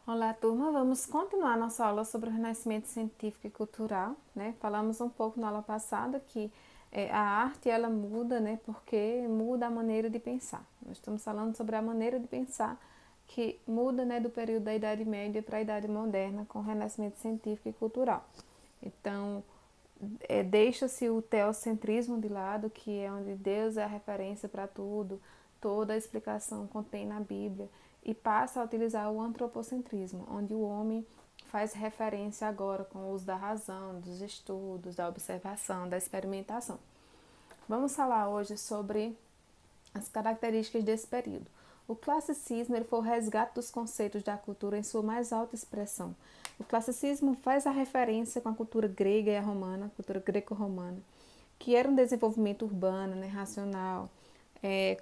Olá, turma. Vamos continuar nossa aula sobre o Renascimento científico e cultural, né? Falamos um pouco na aula passada que a arte ela muda, né? Porque muda a maneira de pensar. Nós estamos falando sobre a maneira de pensar que muda, né, do período da Idade Média para a Idade Moderna com o Renascimento científico e cultural. Então, deixa-se o teocentrismo de lado, que é onde Deus é a referência para tudo, toda a explicação contém na Bíblia, e passa a utilizar o antropocentrismo, onde o homem faz referência agora com o uso da razão, dos estudos, da observação, da experimentação. Vamos falar hoje sobre as características desse período. O classicismo ele foi o resgate dos conceitos da cultura em sua mais alta expressão. O classicismo faz a referência com a cultura grega e a romana, a cultura greco-romana, que era um desenvolvimento urbano, né, racional,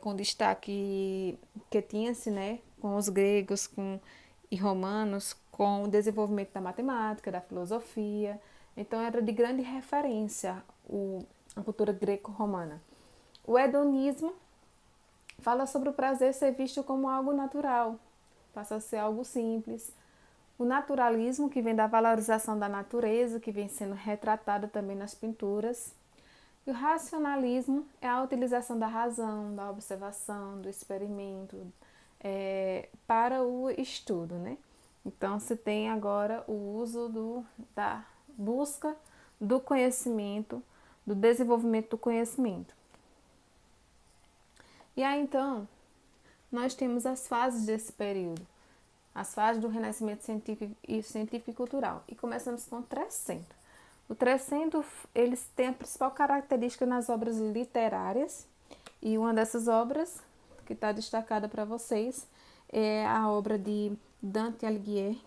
com destaque que tinha-se, né, com os gregos e romanos, com o desenvolvimento da matemática, da filosofia. Então era de grande referência a cultura greco-romana. O hedonismo fala sobre o prazer ser visto como algo natural, passa a ser algo simples. O naturalismo, que vem da valorização da natureza, que vem sendo retratada também nas pinturas. E o racionalismo é a utilização da razão, da observação, do experimento para o estudo, né? Então, se tem agora o uso da busca do conhecimento, do desenvolvimento do conhecimento. E aí, então, nós temos as fases desse período, as fases do Renascimento científico e cultural. E começamos com o Trecento. O Trecento, eles têm a principal característica nas obras literárias, e uma dessas obras, que está destacada para vocês, é a obra de Dante Alighieri.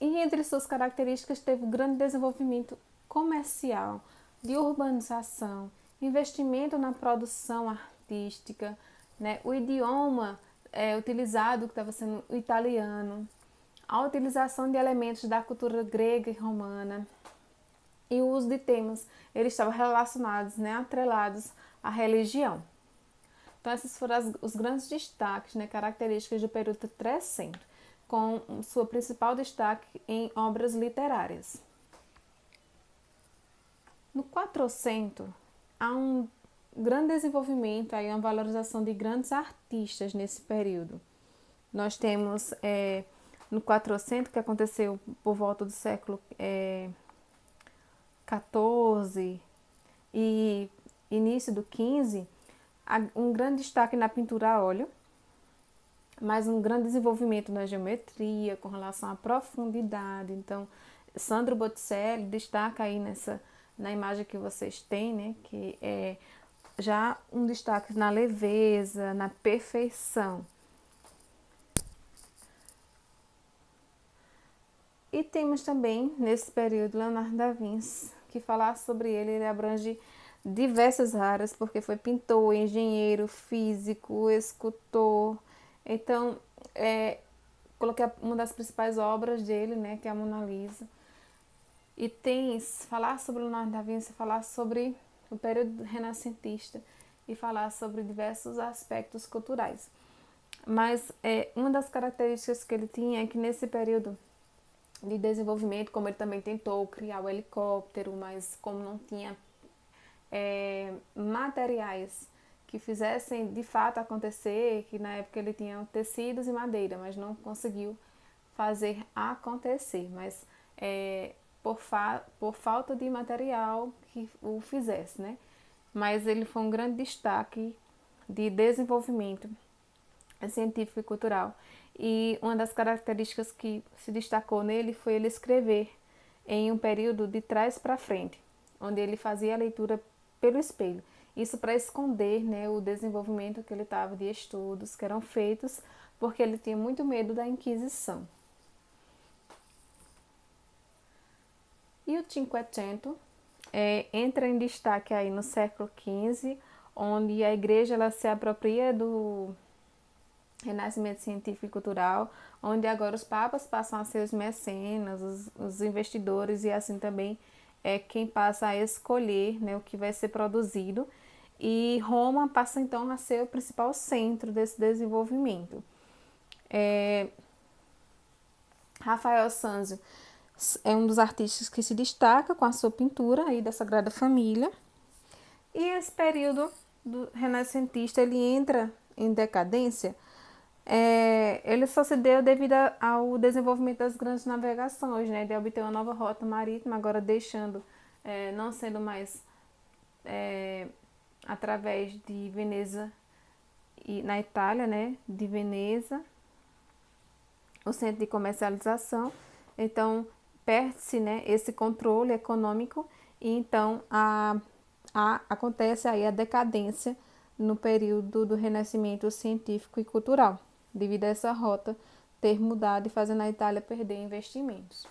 E entre suas características teve um grande desenvolvimento comercial, de urbanização, investimento na produção artística, né? O idioma utilizado, que estava sendo o italiano, a utilização de elementos da cultura grega e romana e o uso de temas, eles estavam relacionados, né, atrelados à religião. Então, esses foram os grandes destaques, né, características do período Trecento, com sua principal destaque em obras literárias. No Quatrocento, há um grande desenvolvimento, aí uma valorização de grandes artistas nesse período. Nós temos no Quatrocento, que aconteceu por volta do século XIV e início do XV, um grande destaque na pintura a óleo, mas um grande desenvolvimento na geometria com relação à profundidade. Então, Sandro Botticelli destaca aí na imagem que vocês têm, né, que é já um destaque na leveza, na perfeição. E temos também, nesse período, Leonardo da Vinci, que falar sobre ele abrange diversas áreas, porque foi pintor, engenheiro, físico, escultor. Então, coloquei uma das principais obras dele, né, que é a Mona Lisa. E falar sobre Leonardo da Vinci, falar sobre o período renascentista e falar sobre diversos aspectos culturais. Mas uma das características que ele tinha é que nesse período de desenvolvimento, como ele também tentou criar o helicóptero, mas como não tinha materiais que fizessem de fato acontecer, que na época ele tinha tecidos e madeira, mas não conseguiu fazer acontecer, mas por falta de material que o fizesse, né? Mas ele foi um grande destaque de desenvolvimento científico e cultural. E uma das características que se destacou nele foi ele escrever em um período de trás para frente, onde ele fazia a leitura pelo espelho. Isso para esconder, né, o desenvolvimento que ele estava de estudos que eram feitos, porque ele tinha muito medo da Inquisição. E o Cinquecento entra em destaque aí no século XV, onde a igreja ela se apropria do Renascimento científico e cultural, onde agora os papas passam a ser os mecenas, os investidores, e assim também é quem passa a escolher, né, o que vai ser produzido. E Roma passa então a ser o principal centro desse desenvolvimento. Rafael Sanzio é um dos artistas que se destaca com a sua pintura aí da Sagrada Família. E esse período do renascentista, ele entra em decadência. Ele só se deu devido ao desenvolvimento das grandes navegações, né, de obter uma nova rota marítima, agora deixando, não sendo mais através de Veneza, e na Itália, né, de Veneza, o centro de comercialização. Então, perde-se, né, esse controle econômico e então acontece aí a decadência no período do renascimento científico e cultural, devido a essa rota ter mudado e fazendo a Itália perder investimentos.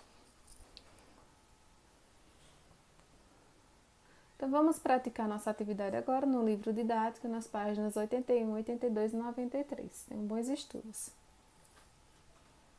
Então, vamos praticar nossa atividade agora no livro didático, nas páginas 81, 82 e 93. Tenham bons estudos.